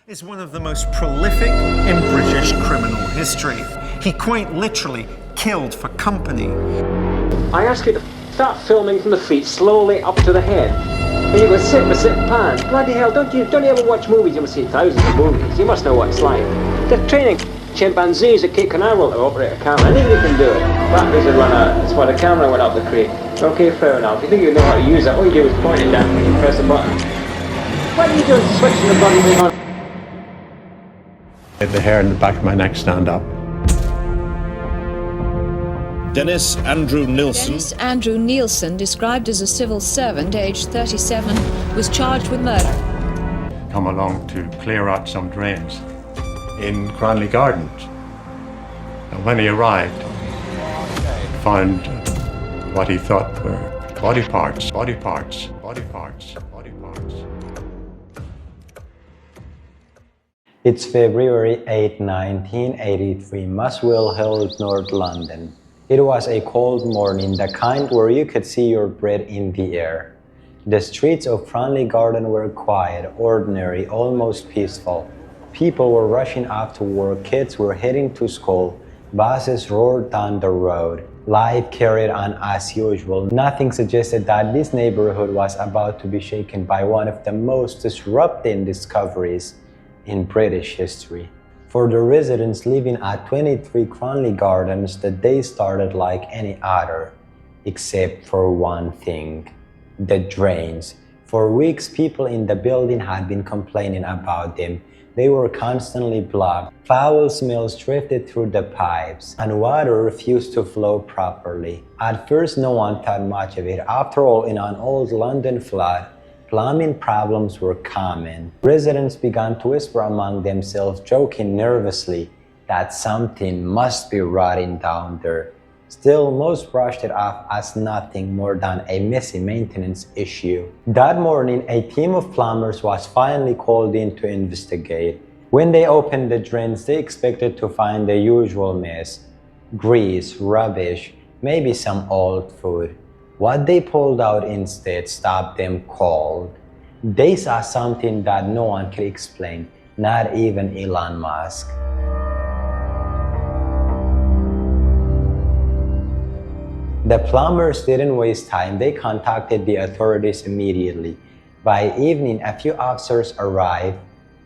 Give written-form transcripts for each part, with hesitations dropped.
is one of the most prolific in British criminal history. He quite literally killed for company. I ask you to start filming from the feet slowly up to the head. And you go sit pan. Bloody hell, don't you ever watch movies? You must see thousands of movies. You must know what it's like. They're training chimpanzees at Cape Canaveral to operate a camera. Anybody can do it. Batteries would run out. That's why the camera went up the creek. Okay, fair enough. If you think you know how to use it, all you do is point it down and you press the button. What are you doing switching the bloody thing on? The hair in the back of my neck stand up. Dennis Andrew Nilsen. Dennis Andrew Nilsen, described as a civil servant, aged 37, was charged with murder. Come along to clear out some drains in Cranley Gardens. And when he arrived, he found what he thought were body parts. It's February 8, 1983, Muswell Hill, North London. It was a cold morning, the kind where you could see your breath in the air. The streets of Cranley Garden were quiet, ordinary, almost peaceful. People were rushing off to work, kids were heading to school, buses roared down the road. Life carried on as usual. Nothing suggested that this neighborhood was about to be shaken by one of the most disrupting discoveries in British history. For the residents living at 23 Cranley Gardens, the day started like any other, except for one thing: the drains. For weeks, people in the building had been complaining about them. They were constantly blocked. Foul smells drifted through the pipes, and water refused to flow properly. At first, no one thought much of it. After all, in an old London flat, plumbing problems were common. Residents began to whisper among themselves, joking nervously that something must be rotting down there. Still, most brushed it off as nothing more than a messy maintenance issue. That morning, a team of plumbers was finally called in to investigate. When they opened the drains, they expected to find the usual mess: grease, rubbish, maybe some old food. What they pulled out instead stopped them cold. They saw something that no one could explain, not even Elon Musk. The plumbers didn't waste time. They contacted the authorities immediately. By evening, a few officers arrived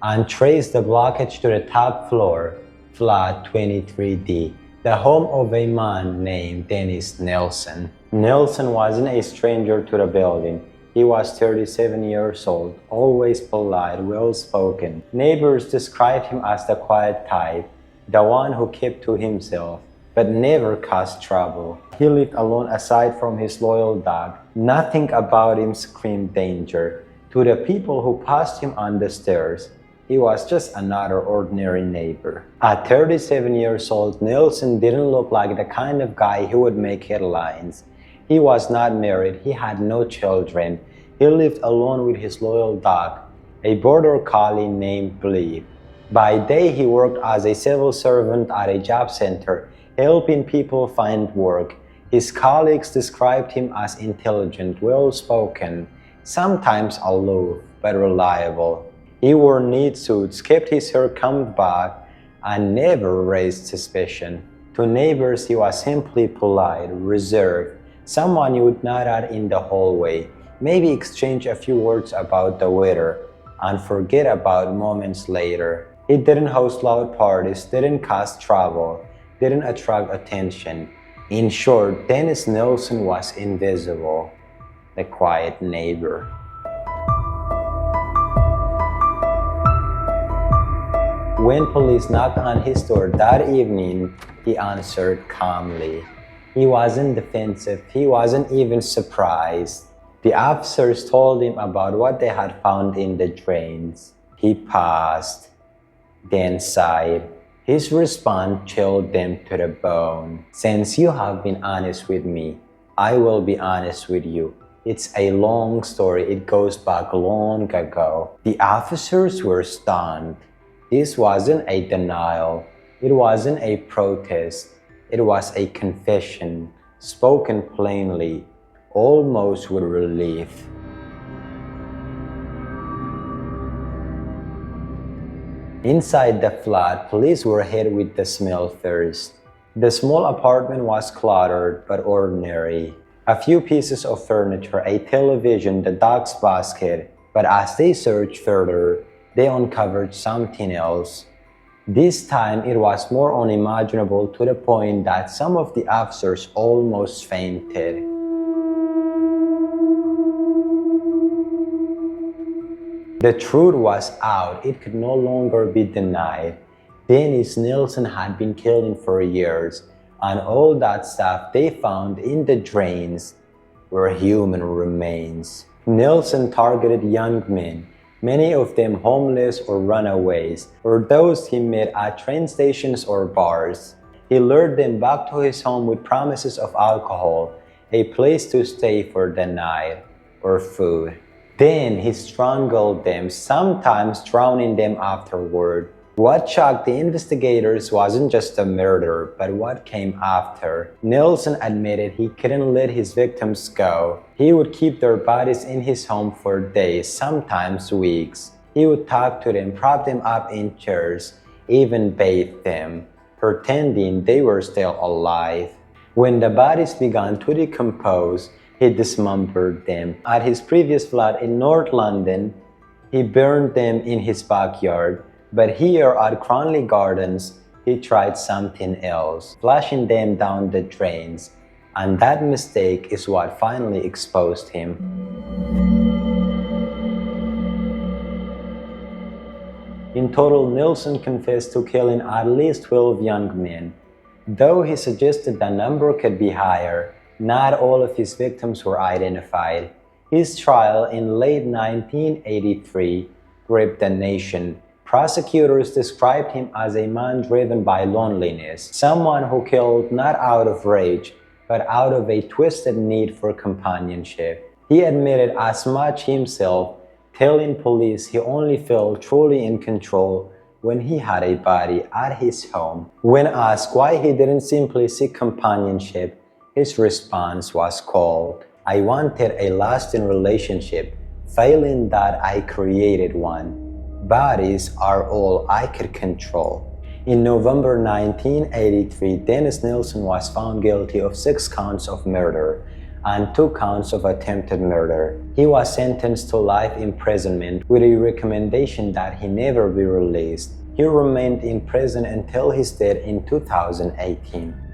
and traced the blockage to the top floor, flat 23D, the home of a man named Dennis Nilsen. Nilsen wasn't a stranger to the building. He was 37 years old, always polite, well-spoken. Neighbors described him as the quiet type, the one who kept to himself, but never caused trouble. He lived alone aside from his loyal dog. Nothing about him screamed danger. To the people who passed him on the stairs, he was just another ordinary neighbor. At 37 years old, Nilsen didn't look like the kind of guy who would make headlines. He was not married, he had no children. He lived alone with his loyal dog, a border collie named Bleep. By day, he worked as a civil servant at a job center, helping people find work. His colleagues described him as intelligent, well-spoken, sometimes aloof, but reliable. He wore neat suits, kept his hair combed back, and never raised suspicion. To neighbors, he was simply polite, reserved, someone you would nod at in the hallway, maybe exchange a few words about the weather, and forget about moments later. He didn't host loud parties, didn't cause trouble, didn't attract attention. In short, Dennis Nilsen was invisible, the quiet neighbor. When police knocked on his door that evening, he answered calmly. He wasn't defensive, he wasn't even surprised. The officers told him about what they had found in the drains. He paused, then sighed. His response chilled them to the bone. Since you have been honest with me, I will be honest with you. It's a long story, it goes back long ago. The officers were stunned. This wasn't a denial, it wasn't a protest. It was a confession, spoken plainly, almost with relief. Inside the flat, police were hit with the smell first. The small apartment was cluttered but ordinary. A few pieces of furniture, a television, the dog's basket. But as they searched further, they uncovered something else. This time it was more unimaginable, to the point that some of the officers almost fainted. The truth was out. It could no longer be denied. Dennis Nilsen had been killing for years, and all that stuff they found in the drains were human remains. Nilsen targeted young men, many of them homeless or runaways, or those he met at train stations or bars. He lured them back to his home with promises of alcohol, a place to stay for the night, or food. Then he strangled them, sometimes drowning them afterward. What shocked the investigators wasn't just the murder, but what came after. Nilsen admitted he couldn't let his victims go. He would keep their bodies in his home for days, sometimes weeks. He would talk to them, prop them up in chairs, even bathe them, pretending they were still alive. When the bodies began to decompose, he dismembered them. At his previous flat in North London, he burned them in his backyard. But here at Cranley Gardens, he tried something else, flushing them down the drains. And that mistake is what finally exposed him. In total, Nilsen confessed to killing at least 12 young men. Though he suggested the number could be higher, not all of his victims were identified. His trial in late 1983 gripped the nation. Prosecutors described him as a man driven by loneliness, someone who killed not out of rage, but out of a twisted need for companionship. He admitted as much himself, telling police he only felt truly in control when he had a body at his home. When asked why he didn't simply seek companionship, his response was cold. I wanted a lasting relationship. Failing that, I created one. Bodies are all I could control. In November 1983, Dennis Nilsen was found guilty of 6 counts of murder and 2 counts of attempted murder. He was sentenced to life imprisonment with a recommendation that he never be released. He remained in prison until his death in 2018.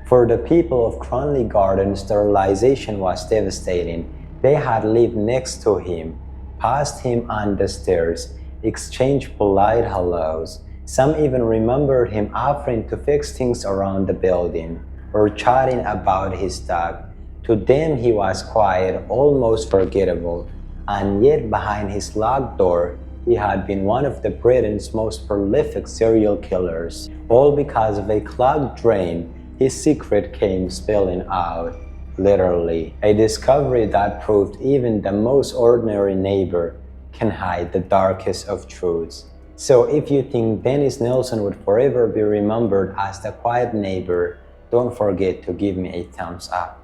For the people of Cranley Gardens, sterilization was devastating. They had lived next to him, passed him on the stairs, exchanged polite hellos. Some even remembered him offering to fix things around the building or chatting about his dog. To them, he was quiet, almost forgettable, and yet behind his locked door, he had been one of the Britain's most prolific serial killers. All because of a clogged drain, his secret came spilling out. Literally, a discovery that proved even the most ordinary neighbor can hide the darkest of truths. So if you think Dennis Nilsen would forever be remembered as the quiet neighbor, don't forget to give me a thumbs up.